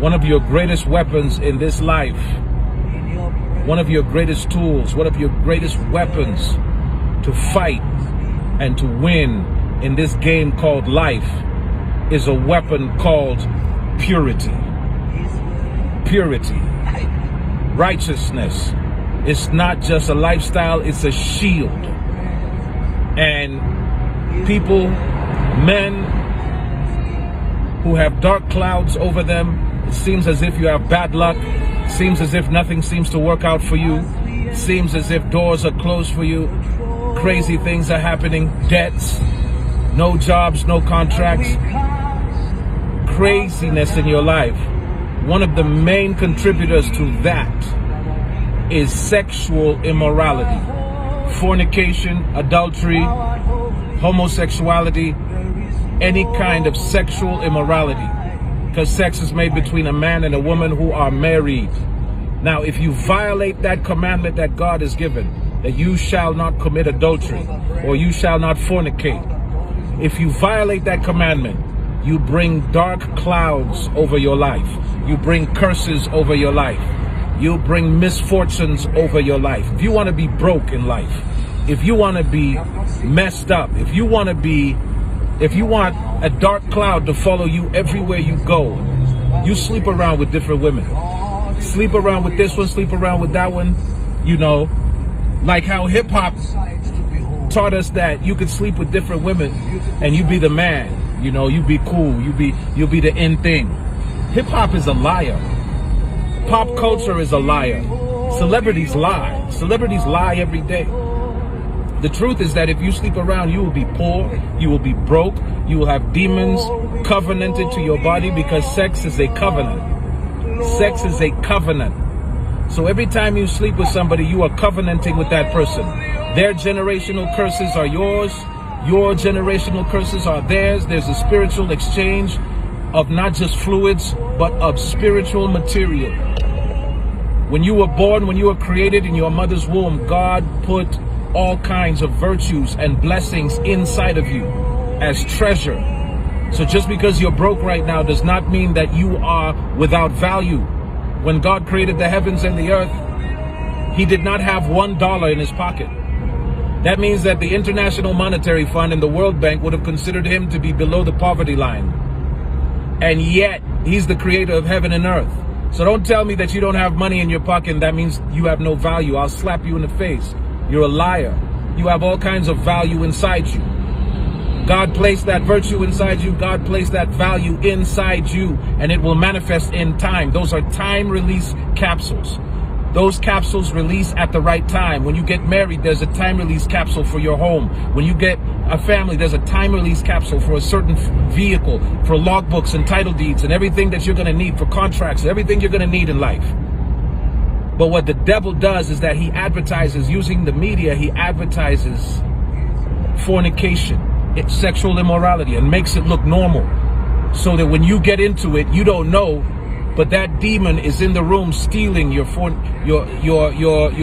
One of your greatest weapons in this life, one of your greatest tools, one of your greatest weapons to fight and to win in this game called life is a weapon called purity. Purity. Righteousness. It's not just a lifestyle, it's a shield. And people, men who have dark clouds over them, it seems as if you have bad luck. It seems as if nothing seems to work out for you. It seems as if doors are closed for you. Crazy things are happening. Debts, no jobs, no contracts. Craziness in your life. One of the main contributors to that is sexual immorality. Fornication, adultery, homosexuality, any kind of sexual immorality. Because sex is made between a man and a woman who are married. Now, if you violate that commandment that God has given, that you shall not commit adultery or you shall not fornicate, if you violate that commandment, you bring dark clouds over your life. You bring curses over your life. You bring misfortunes over your life. If you want to be broke in life, if you want to be messed up, if you want a dark cloud to follow you everywhere you go, you sleep around with different women. Sleep around with this one, sleep around with that one. You know, like how hip hop taught us that you could sleep with different women and you be the man. You know, you be cool. You'll be the in thing. Hip hop is a liar. Pop culture is a liar. Celebrities lie. Celebrities lie every day. The truth is that if you sleep around, you will be poor, you will be broke, you will have demons covenanted to your body, because sex is a covenant. Sex is a covenant. So every time you sleep with somebody, you are covenanting with that person. Their generational curses are yours. Your generational curses are theirs. There's a spiritual exchange of not just fluids, but of spiritual material. When you were born, when you were created in your mother's womb, God put all kinds of virtues and blessings inside of you as treasure. So just because you're broke right now does not mean that you are without value. When God created the heavens and the earth, he did not have $1 in his pocket. That means that the International Monetary Fund and the World Bank would have considered him to be below the poverty line. And yet, he's the creator of heaven and earth. So don't tell me that you don't have money in your pocket and that means you have no value. I'll slap you in the face. You're a liar. You have all kinds of value inside you. God placed that virtue inside you. God placed that value inside you, and it will manifest in time. Those are time release capsules. Those capsules release at the right time. When you get married, there's a time release capsule for your home. When you get a family, there's a time release capsule for a certain vehicle, for logbooks and title deeds and everything that you're going to need, for contracts, everything you're going to need in life. But what the devil does is that he advertises, using the media, he advertises fornication, it's sexual immorality, and makes it look normal. So that when you get into it, you don't know, but that demon is in the room stealing your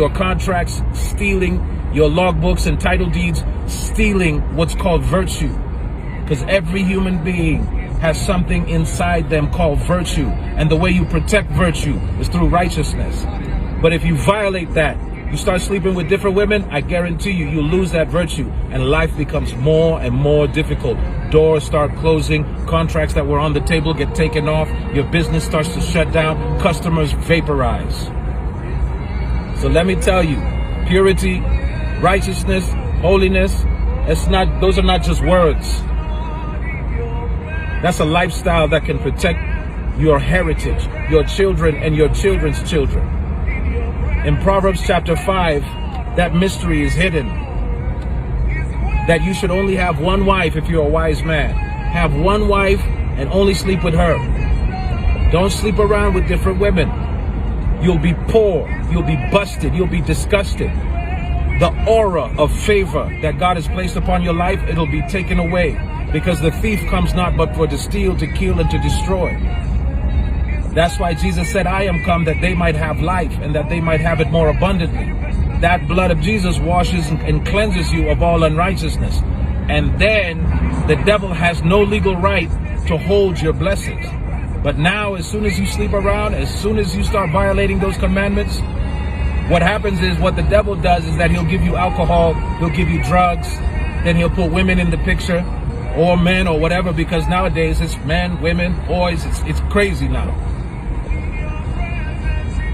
contracts, stealing your logbooks and title deeds, stealing what's called virtue. Because every human being has something inside them called virtue. And the way you protect virtue is through righteousness. But if you violate that, you start sleeping with different women, I guarantee you, you lose that virtue and life becomes more and more difficult. Doors start closing, contracts that were on the table get taken off, your business starts to shut down, customers vaporize. So let me tell you, purity, righteousness, holiness, those are not just words. That's a lifestyle that can protect your heritage, your children and your children's children. In Proverbs chapter 5, that mystery is hidden. That you should only have one wife if you're a wise man. Have one wife and only sleep with her. Don't sleep around with different women. You'll be poor. You'll be busted. You'll be disgusted. The aura of favor that God has placed upon your life, it'll be taken away. Because the thief comes not but for to steal, to kill, and to destroy. That's why Jesus said, I am come that they might have life and that they might have it more abundantly. That blood of Jesus washes and cleanses you of all unrighteousness. And then the devil has no legal right to hold your blessings. But now, as soon as you sleep around, as soon as you start violating those commandments, what happens is, what the devil does is that he'll give you alcohol, he'll give you drugs, then he'll put women in the picture, or men, or whatever, because nowadays it's men, women, boys, it's crazy now.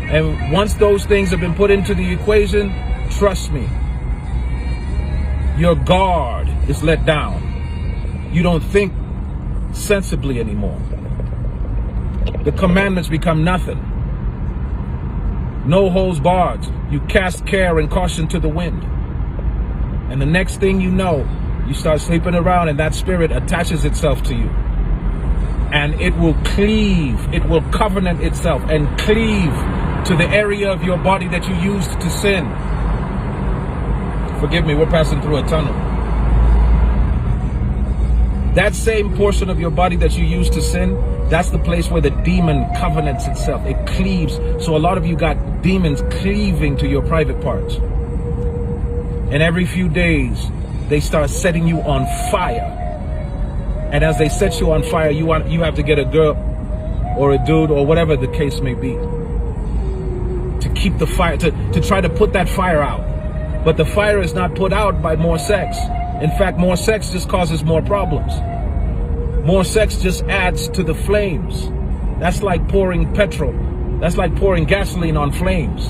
And once those things have been put into the equation, trust me, your guard is let down. You don't think sensibly anymore. The commandments become nothing. No holds barred. You cast care and caution to the wind. And the next thing you know, you start sleeping around and that spirit attaches itself to you. And it will cleave, it will covenant itself and cleave to the area of your body that you used to sin. Forgive me, we're passing through a tunnel. That same portion of your body that you used to sin, that's the place where the demon covenants itself. It cleaves. So a lot of you got demons cleaving to your private parts. And every few days, they start setting you on fire. And as they set you on fire, you have to get a girl or a dude or whatever the case may be to keep the fire, to try to put that fire out. But the fire is not put out by more sex. In fact, more sex just causes more problems. More sex just adds to the flames. That's like pouring petrol. That's like pouring gasoline on flames.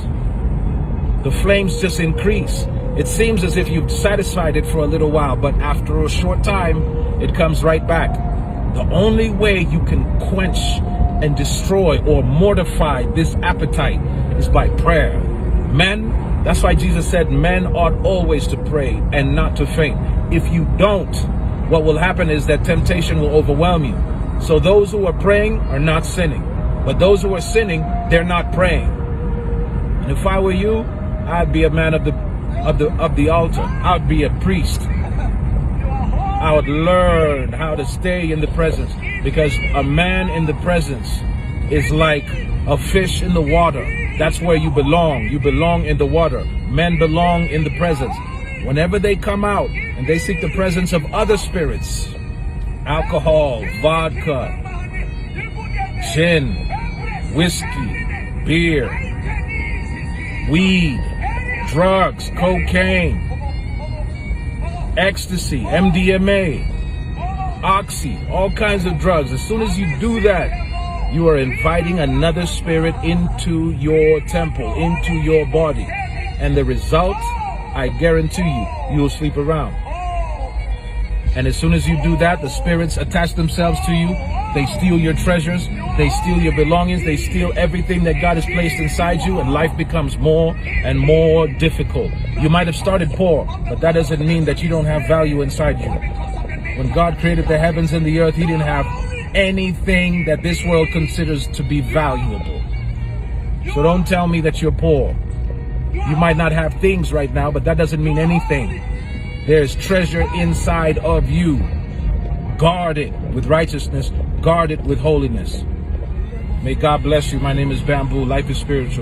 The flames just increase. It seems as if you've satisfied it for a little while, but after a short time, it comes right back. The only way you can quench and destroy or mortify this appetite is by prayer. Men, that's why Jesus said men ought always to pray and not to faint. If you don't, what will happen is that temptation will overwhelm you. So those who are praying are not sinning. But those who are sinning, they're not praying. And if I were you, I'd be a man of the altar. I'd be a priest. I would learn how to stay in the presence, because a man in the presence is like a fish in the water. That's where you belong. You belong in the water. Men belong in the presence. Whenever they come out and they seek the presence of other spirits, alcohol, vodka, gin, whiskey, beer, weed, drugs, cocaine, ecstasy, MDMA, oxy, all kinds of drugs. As soon as you do that, you are inviting another spirit into your temple, into your body. And the result, I guarantee you will sleep around. And as soon as you do that, the spirits attach themselves to you. They steal your treasures. They steal your belongings. They steal everything that God has placed inside you, and life becomes more and more difficult. You might have started poor, but that doesn't mean that you don't have value inside you. When God created the heavens and the earth, He didn't have anything that this world considers to be valuable. So don't tell me that you're poor. You might not have things right now, but that doesn't mean anything. There's treasure inside of you. Guard it with righteousness. Guard it with holiness. May God bless you. My name is Bamboo. Life is spiritual.